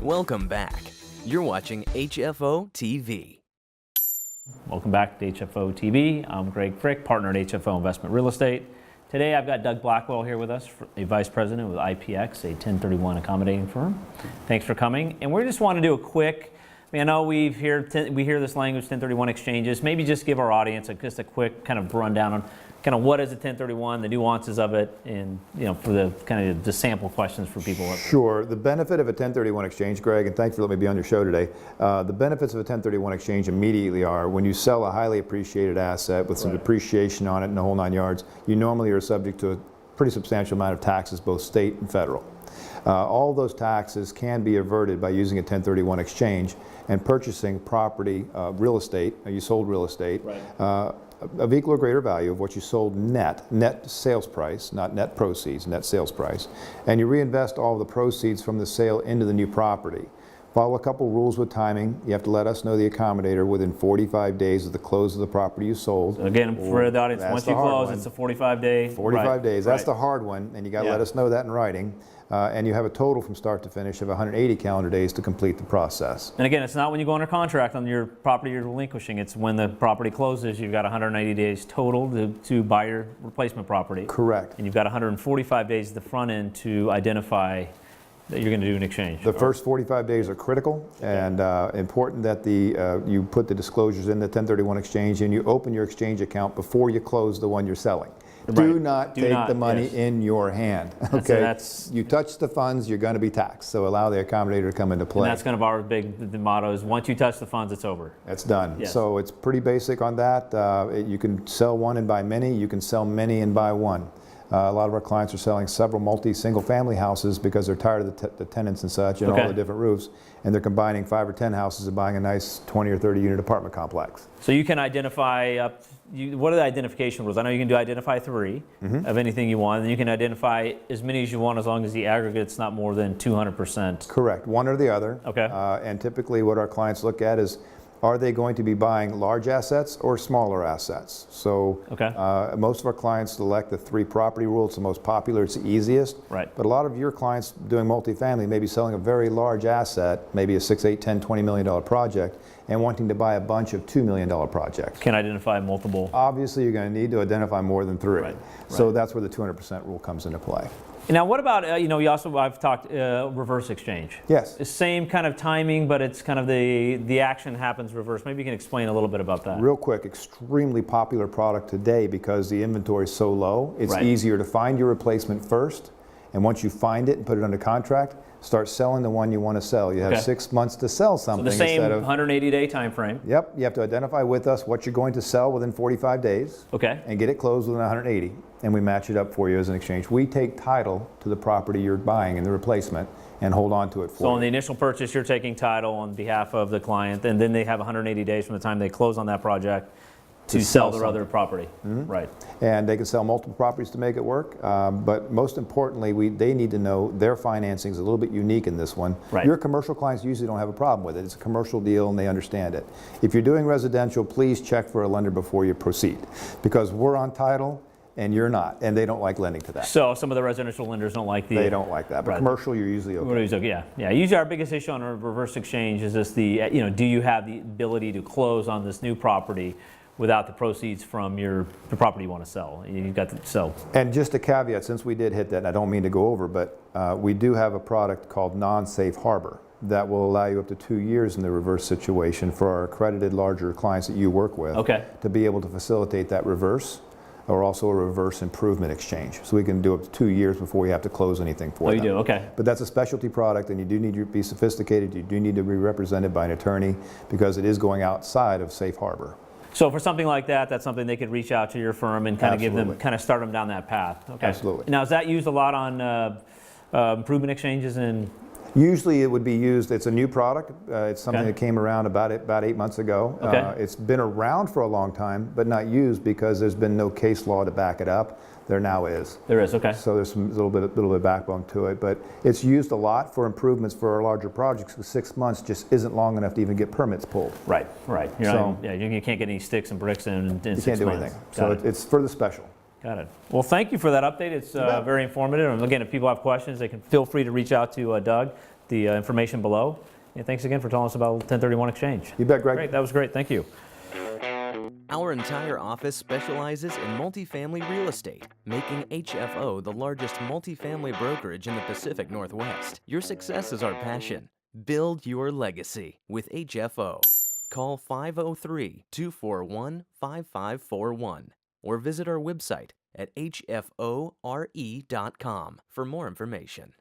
Welcome back. You're watching HFO-TV. Welcome back to HFO-TV. I'm Greg Frick, partner at HFO Investment Real Estate. Today I've got Doug Blackwell here with us, a vice president with IPX, a 1031 accommodating firm. Thanks for coming. And we just want to do a quick, I know we hear this language, 1031 exchanges. Maybe just give our audience just a quick kind of rundown on kind of what is a 1031, the nuances of it, and for the kind of the sample questions for people. Sure. The benefit of a 1031 exchange, Greg, and thanks for letting me be on your show today. The benefits of a 1031 exchange immediately are when you sell a highly appreciated asset with some depreciation on it and the whole 9 yards, you normally are subject to a pretty substantial amount of taxes, both state and federal. All those taxes can be averted by using a 1031 exchange and purchasing property, real estate, you sold real estate, of equal or greater value of what you sold net sales price, not net proceeds, net sales price, and you reinvest all the proceeds from the sale into the new property. Follow a couple rules with timing. You have to let us know, the accommodator, within 45 days of the close of the property you sold. Again, for the audience, once you close, it's a 45-day. 45 days, that's the hard one, and you got to let us know that in writing. And you have a total from start to finish of 180 calendar days to complete the process. And again, it's not when you go under contract on your property you're relinquishing, it's when the property closes, you've got 180 days total to buy your replacement property. Correct. And you've got 145 days at the front end to identify that you're going to do an exchange. The first 45 days are critical and important that you put the disclosures in the 1031 exchange and you open your exchange account before you close the one you're selling. Do not take the money in your hand. Okay, you touch the funds, you're going to be taxed. So allow the accommodator to come into play. And that's kind of our the motto is once you touch the funds, it's over. It's done. Yes. So it's pretty basic on that. You can sell one and buy many. You can sell many and buy one. A lot of our clients are selling several single family houses because they're tired of the tenants and such and all the different roofs, and they're combining 5 or 10 houses and buying a nice 20 or 30 unit apartment complex. So you can identify what are the identification rules? I know you can identify 3 of anything you want, and you can identify as many as you want as long as the aggregate's not more than 200%. Correct, one or the other. Okay. And typically what our clients look at is, are they going to be buying large assets or smaller assets? So most of our clients select the 3 property rule. It's the most popular, it's the easiest. Right. But a lot of your clients doing multifamily may be selling a very large asset, maybe a $6, $8, $10, $20 million project, and wanting to buy a bunch of $2 million projects. Can identify multiple. Obviously you're going to need to identify more than 3. So that's where the 200% rule comes into play. Now, what about, I've talked reverse exchange. Yes. The same kind of timing, but it's kind of the action happens reverse. Maybe you can explain a little bit about that. Real quick, extremely popular product today because the inventory is so low. It's easier to find your replacement first, and once you find it and put it under contract, start selling the one you want to sell. You have 6 months to sell something. So the same 180-day time frame. Yep. You have to identify with us what you're going to sell within 45 days. Okay. And get it closed within 180. And we match it up for you as an exchange. We take title to the property you're buying and the replacement and hold on to it for you. So on the initial purchase, you're taking title on behalf of the client, and then they have 180 days from the time they close on that project to sell their other property. Right. And they can sell multiple properties to make it work. But most importantly, they need to know their financing is a little bit unique in this one. Your commercial clients usually don't have a problem with it. It's a commercial deal and they understand it. If you're doing residential, please check for a lender before you proceed, because we're on title and you're not, and they don't like lending to that. So some of the residential lenders don't like They don't like that, but commercial, you're usually okay. Yeah. Usually our biggest issue on a reverse exchange is just do you have the ability to close on this new property without the proceeds from the property you want to sell? You've got to sell. And just a caveat, since we did hit that, and I don't mean to go over, but we do have a product called non-safe harbor that will allow you up to 2 years in the reverse situation for our accredited larger clients that you work with to be able to facilitate that reverse, or also a reverse improvement exchange. So we can do up to 2 years before we have to close anything for them. Oh, you do? Okay. But that's a specialty product, and you do need to be sophisticated. You do need to be represented by an attorney because it is going outside of safe harbor. So for something like that, that's something they could reach out to your firm and kind of start them down that path. Okay. Absolutely. Now, is that used a lot on improvement exchanges and? Usually it would be used, it's a new product. It's something that came around about 8 months ago. It's been around for a long time, but not used because there's been no case law to back it up. There now is. There is, okay. So there's a little bit of backbone to it, but it's used a lot for improvements for our larger projects, because 6 months just isn't long enough to even get permits pulled. Right. You can't get any sticks and bricks in 6 months. You can't do anything. So it's for the special. Got it. Well, thank you for that update. It's very informative. And again, if people have questions, they can feel free to reach out to Doug. the information below. And thanks again for telling us about 1031 exchange. You bet, Greg. Great, that was great. Thank you. Our entire office specializes in multifamily real estate, making HFO the largest multifamily brokerage in the Pacific Northwest. Your success is our passion. Build your legacy with HFO. Call 503-241-5541 or visit our website at hfore.com for more information.